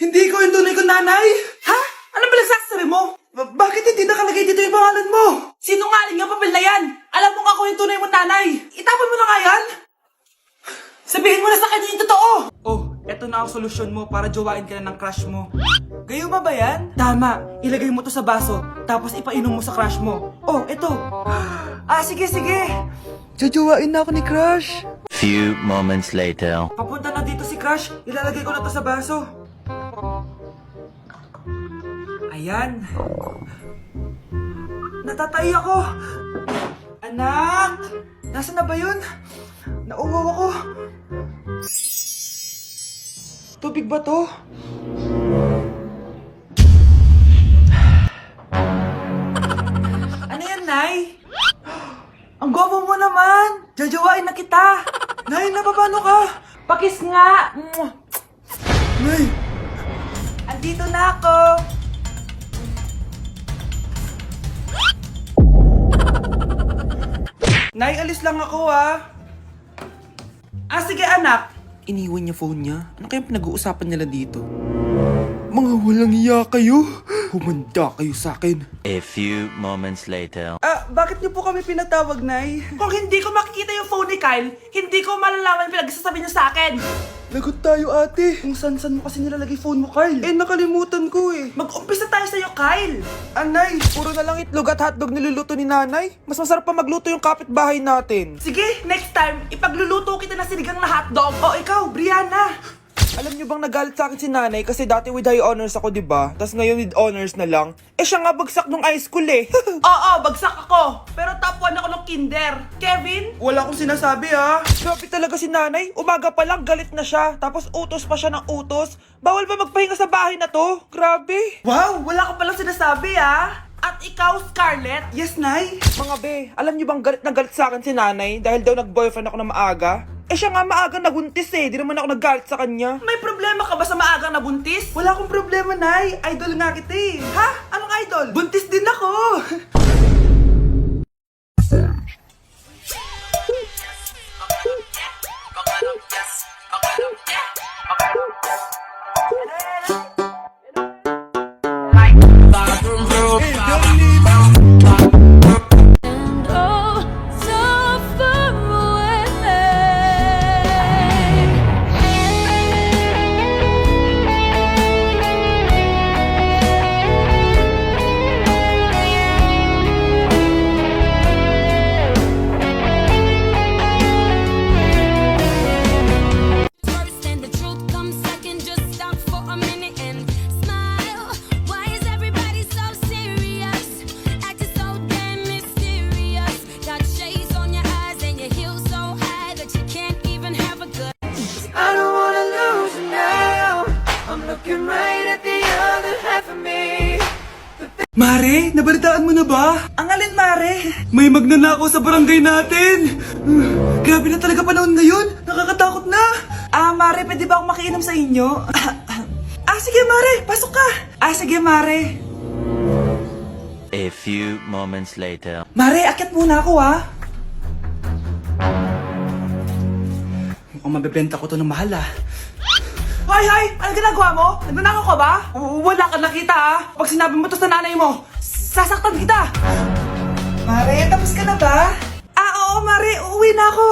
Hindi ko yung tunay kong nanay! Ha? Anong pinagsasari mo? Bakit hindi nakalagay dito yung pangalan mo? Sinungaling ang papel na yan! Alam mo nga ako yung tunay mong nanay! Itapon mo na nga yan! Sabihin mo na sa kanya yung totoo! Oh, eto na ang solusyon mo para jowain ka na ng crush mo. Gayuma ba yan? Tama, ilagay mo to sa baso, tapos ipainom mo sa crush mo. Oh, eto. Sige. Jojowain na ako ni crush. Few moments later. Papunta na dito si crush, ilalagay ko na to sa baso. Ayan. Natatay ako. Anak! Nasaan na ba yun? Nauwaw ako. Tubig ba to? Ano yan, Nay? Ang gwapo mo naman! Jajawain na kita! Nay, napapano ka? Pakis nga! Nay! Andito na ako! Nay, alis lang ako sige anak. Iniwan niya phone niya. Ano kayang pinag-uusapan nila dito? Mga walang iya kayo. Humanda kayo sa akin. A few moments later. Bakit niyo po kami pinatawag, Nay? Kung hindi ko makikita yung phone ni Kyle, hindi ko malalaman pinagsasabi niya sa akin. Lagot tayo, ate. Kung san-san mo kasi nilalagay phone mo, Kyle. Nakalimutan ko Mag-umpisa tayo sa'yo, Kyle. Nay, puro na lang itlog at hotdog niluluto ni nanay. Mas masarap pa magluto yung kapitbahay natin. Sige, next time, ipagluluto kita na sinigang na hotdog. O ikaw, Brianna. Alam niyo bang nagalit sa akin si nanay kasi dati with high honors ako, diba? Tapos ngayon with honors na lang. Siya nga bagsak nung high school Oo, bagsak ako. Pero top 1 ako nung kinder. Kevin? Wala akong sinasabi Grabe talaga si nanay. Umaga pa lang galit na siya. Tapos utos pa siya ng utos. Bawal ba magpahinga sa bahay na to? Grabe. Wow, wala ka palang sinasabi At ikaw, Scarlett? Yes, Nay? Mga be, alam niyo bang galit na galit sa akin si nanay dahil daw nag-boyfriend ako na maaga? Siya nga maagang nabuntis Di naman ako naggalit sa kanya. May problema ka ba sa maagang nabuntis? Wala akong problema, Nay. Idol nga kita Ha? Anong idol? Buntis din ako. Mare, nabalitaan mo na ba? Ang alin, Mare? May magnanakaw sa barangay natin! Grabe na talaga panahon ngayon! Nakakatakot na! Mare, pwede ba akong makiinom sa inyo? Sige, Mare! Pasok ka! Sige, Mare! A few moments later. Mare, akyat muna ako, Mukhang mabebenta ko to ng mahal, Hoy! Ano ginagawa mo? Nagnanakaw ka ba? Wala ka nakita, Pag sinabi mo to sa nanay mo, sasaktan kita! Mare, tapos ka na ba? Oo, Mare. Uuwi na ako.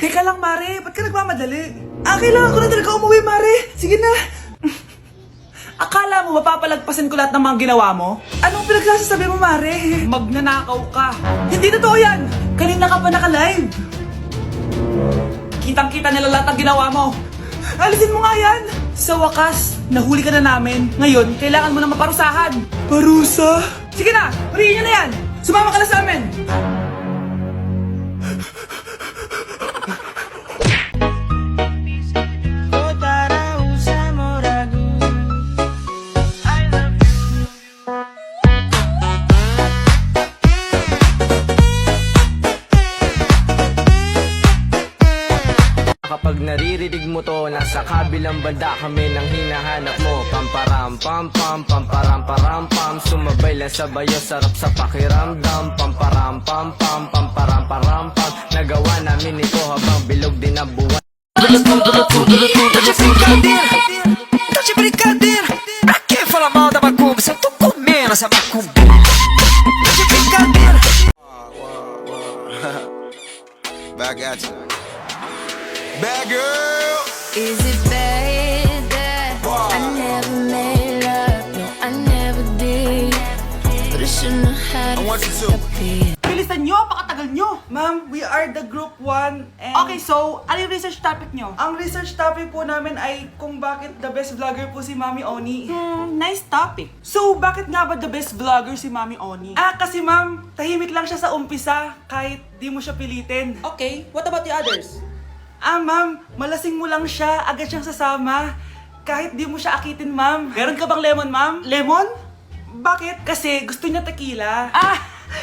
Teka lang, Mare. Ba't ka nagmamadali? Kailangan ko na talaga umuwi, Mare. Sige na. Akala mo mapapalagpasin ko lahat ng mga ginawa mo? Anong pinagsasabi mo, Mare? Magnanakaw ka. Hindi totoo yan. Kanina ka pa naka-live. Kitang-kita nila lahat ng ginawa mo. Alisin mo nga yan! Sa wakas, nahuli ka na namin. Ngayon, kailangan mo na maparusahan. Parusa? Sige na! Huriin nyo na yan! Sumama ka na sa amin! Kapag naririnig mo to, nasa kabilang banda kami nang hinahanap mo. Pamparam pam pam, pamparam param pam, sumabay lang sa bayo, sarap sa pakiramdam. Pamparam pam pam, pamparam param pam, nagawa namin ito habang bilog din ang buwan. Touch your brincadeira, sa makubi. Back at you. Bad girl. Is it bad that I never made love? No, I never did. But I shouldn't have had I want you to. it. Bilisan nyo, pakatagal nyo. Ma'am, we are the group 1 and... Okay, so, ano yung research topic nyo? Ang research topic po namin ay kung bakit the best vlogger po si Mami Oni. Nice topic. So, bakit nga ba the best vlogger si Mami Oni? Kasi ma'am, tahimik lang siya sa umpisa kahit di mo siya pilitin. Okay, what about the others? Ma'am, malasing mo lang siya, agad siyang sasama. Kahit di mo siya akitin, ma'am. Meron ka bang lemon, ma'am? Lemon? Bakit? Kasi gusto niya tequila.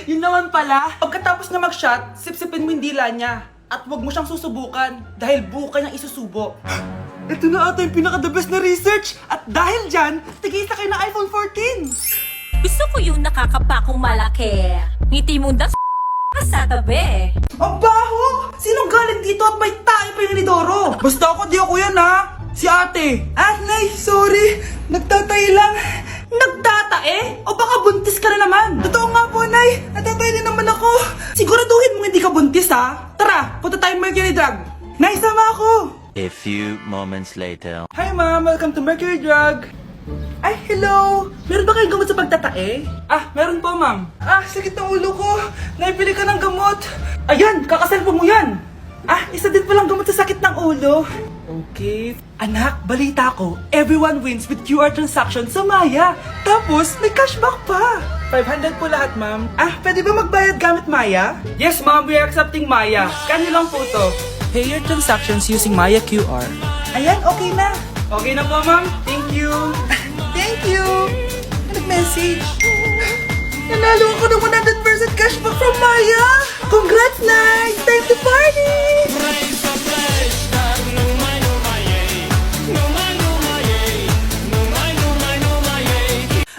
Yun naman pala. Pagkatapos na mag-shot, sipsipin mo yung dila niya. At huwag mo siyang susubukan dahil buka niyang isusubo. Ito na ata yung pinaka-the best na research. At dahil dyan, tigisa kayo ng iPhone 14. Gusto ko yung nakakapakong malaki. Ngiti mo daw sa tabi. Ang baho! Sinong galing dito at may tayo pa yung inidoro? Basta ako, di ako yan ha! Si ate! Nay, sorry! Nagtatay lang! Nagtatae? O baka buntis ka na naman? Totoo nga po, Nay! Natatay din naman ako! Siguraduhin mo hindi ka buntis ha! Tara, punta tayo Mercury Drug! Nay, sama ako! A few moments later. Hi ma'am, welcome to Mercury Drug! Ay, hello! Meron ba kayong gamot sa pagtatae? Meron po, ma'am. Sakit ng ulo ko. Naipili ka ng gamot. Ayan, kakaselfon mo yan. Isa din palang gamot sa sakit ng ulo. Okay. Anak, balita ko, everyone wins with QR transaction sa Maya. Tapos, may cashback pa. 500 po lahat, ma'am. Pwede ba magbayad gamit Maya? Yes, ma'am. We are accepting Maya. Kano lang po to? Pay your transactions using Maya QR. Ayan, okay na. Okay na po, ma'am. Thank you. Thank you. Nag-message. Nanalo ako ng 100% cashback from Maya. Congrats, Nay! Time to party!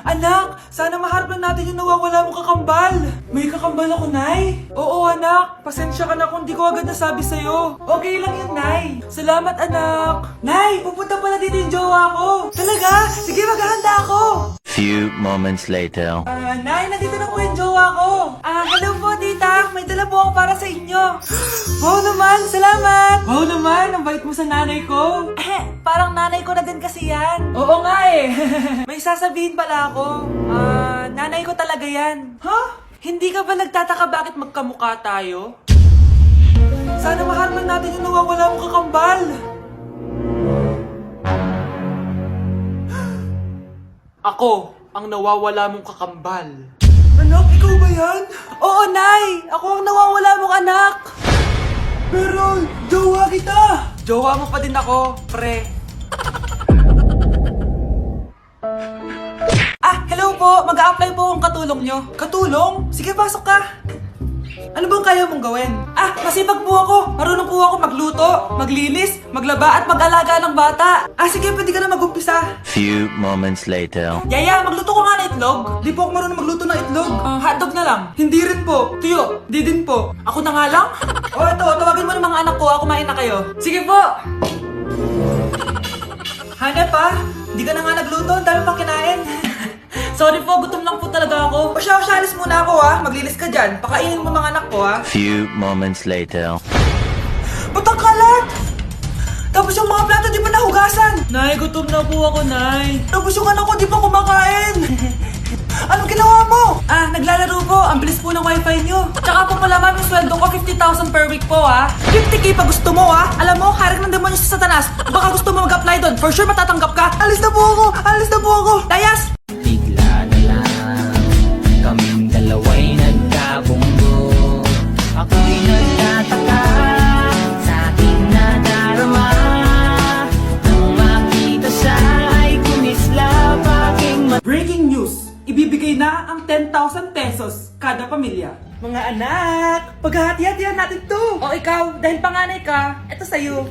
Anak, sana maharap lang natin yung nawawala mong kakambal. May kakambal ako, Nay. Oo, anak. Pasensya ka na kung di ko agad nasabi sa'yo. Okay lang yun, Nay. Salamat, anak. Nay, pupunta pala dito yung jowa ko. Talaga? Sige, maghahanda ako. Few moments later. Nay, nandito na po yung jowa ko. Hello po, tita. May dala po ako para sa inyo. Wow naman, salamat. Wow naman, ang bait mo sa nanay ko. Parang nanay ko na din kasi yan. Oo nga eh. May sasabihin pala ako. Nanay ko talaga yan. Hindi ka ba nagtataka bakit magkamukha tayo? Sana mahal man natin yung nawawala mong kakambal. Ako, ang nawawala mong kakambal. Anak, ikaw ba yan? Oo, Nay! Ako ang nawawala mong anak! Pero, jowa kita! Jowa mo pa din ako, pre. Hello po! Mag-a-apply po akong katulong nyo. Katulong? Sige, pasok ka! Ano bang kaya mong gawin? Masipag po ako. Marunong po ako magluto, maglinis, maglaba at mag-alaga ng bata. Sige, pwede ka na mag-umpisa. Few moments later. Yaya, magluto ko nga ng itlog. Di po ako marunong magluto ng itlog. Hotdog na lang. Hindi rin po. Tuyo, di din po. Ako na nga lang? Ito, tawagin mo ng mga anak ko. Kumain na kayo. Sige po. Hanep Di ka na nga nagluto. Ang dami pang kinain. Sorry po, gutom lang po talaga ako. O siya, alis muna ako Maglinis ka dyan. Pakainin mo mga anak ko Few moments later. Ba't ang kalat? Tapos yung mga plato di pa nahugasan. Nay, gutom na po ako, Nay. Tapos yung anak ko di pa kumakain. Anong ginawa mo? Naglalaro po. Ang bilis po ng wifi nyo. Tsaka po pala ma'am, yung sweldo ko 50,000 per week po 50k pa gusto mo Alam mo, harik ng demonyo sa Satanas. Baka gusto mo mag-apply doon. For sure matatanggap ka. Alis na po ako. Alis na po ako. Layas! Bigla na lang kaming dalawa'y nagkabunggo. Ako'y nagtataka sa aking nadarama. Nang makita siya ay kumislap aking Breaking news! Ibibigay na ang 10,000 pesos kada pamilya. Mga anak, paghahati-hatihan natin to. O ikaw, dahil panganay ka, eto sa'yo.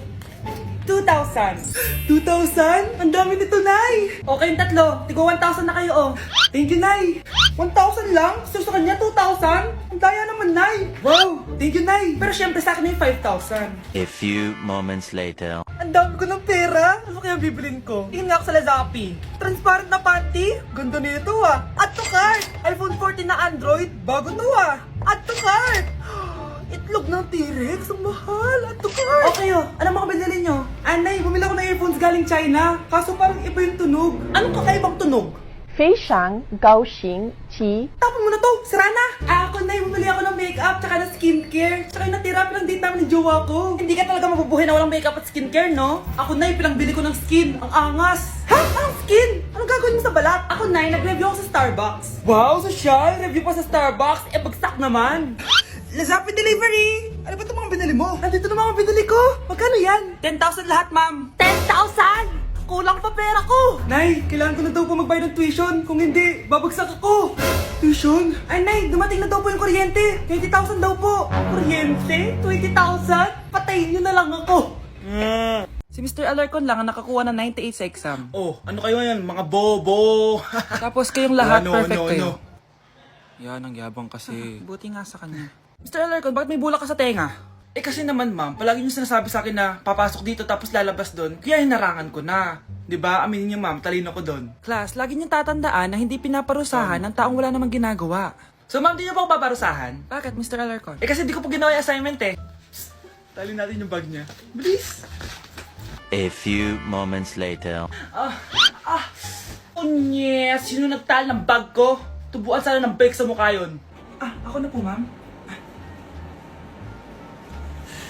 2,000. 2,000? Ang dami nito, Nay. Okay yung tatlo. Tigo 1,000 na kayo, Thank you, Nay. 1,000 lang? So sa kanya, 2,000? Ang daya naman, Nay. Wow, Thank you, Nay. Pero syempre sa akin na yung 5,000. A few moments later. Ang dami ko ng pera. Ano kaya bibilin ko? Tingin nga ako sa Lazappi. Transparent na panty? Ganda nito ah. Add to cart. iPhone 14 na Android. Bago to ah. Add to cart. Itlog ng T-Rex. Ang mahal. Add to cart. Okay oh. Ano mga binili nyo? Anay, bumili ako ng earphones galing China. Kaso parang iba yung tunog. Anong kakaibang tunog? 非常高兴其 Tapon mo na to! Sira na! Ako na bumili ako ng makeup tsaka ng skincare. Tsaka yung natira lang date namin ng jowa ko. Hindi ka talaga mabubuhay na walang makeup at skincare, no? Ako na pinangbili ko ng skin. Ang angas! Ha? Anong skin? Anong gagawin mo sa balat? Ako na nag-review ako sa Starbucks. Wow, social! Review pa sa Starbucks? Eh, bagsak naman! Lazappi Delivery! Ano ba itong mga binili mo? Nandito na mga binili ko! Magkano yan? 10,000 lahat, ma'am! 10,000! Kulang pa pera ko! Nay, kailangan ko na daw po magbayad ng tuition. Kung hindi, babagsak ako. Tuition? Ay, Nay, dumating na daw po yung kuryente. 20,000 daw po. Kuryente? 20,000? Patayin niyo na lang ako. Si Mr. Alarcon lang ang nakakuha ng 98 sa exam. Oh, ano kayo yan? Mga bobo! Tapos kayong lahat, Ano, perfect ano, kayo. Yan, ang yabang kasi. Buti nga sa kanya. Mr. Alarcon, bakit may bulak ka sa tenga? Eh kasi naman ma'am, palagi niyo sinasabi sa akin na papasok dito tapos lalabas doon, kaya hinarangan ko na. 'Di ba? Aminin niyo ma'am, talino ko doon. Class, lagi niyong tatandaan na hindi pinaparusahan ng taong wala namang ginagawa. So ma'am, di niyo po ako paparusahan? Bakit, Mr. Alarcon? Eh kasi di ko po ginawa yung assignment eh. Psst, tali natin yung bag niya. Bilis! A few moments later. Unyes! Sino nagtal ng bag ko? Tubuan sana ng bike sa mukha yun. Ako na po, ma'am.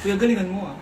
Kuya, galingan mo ah.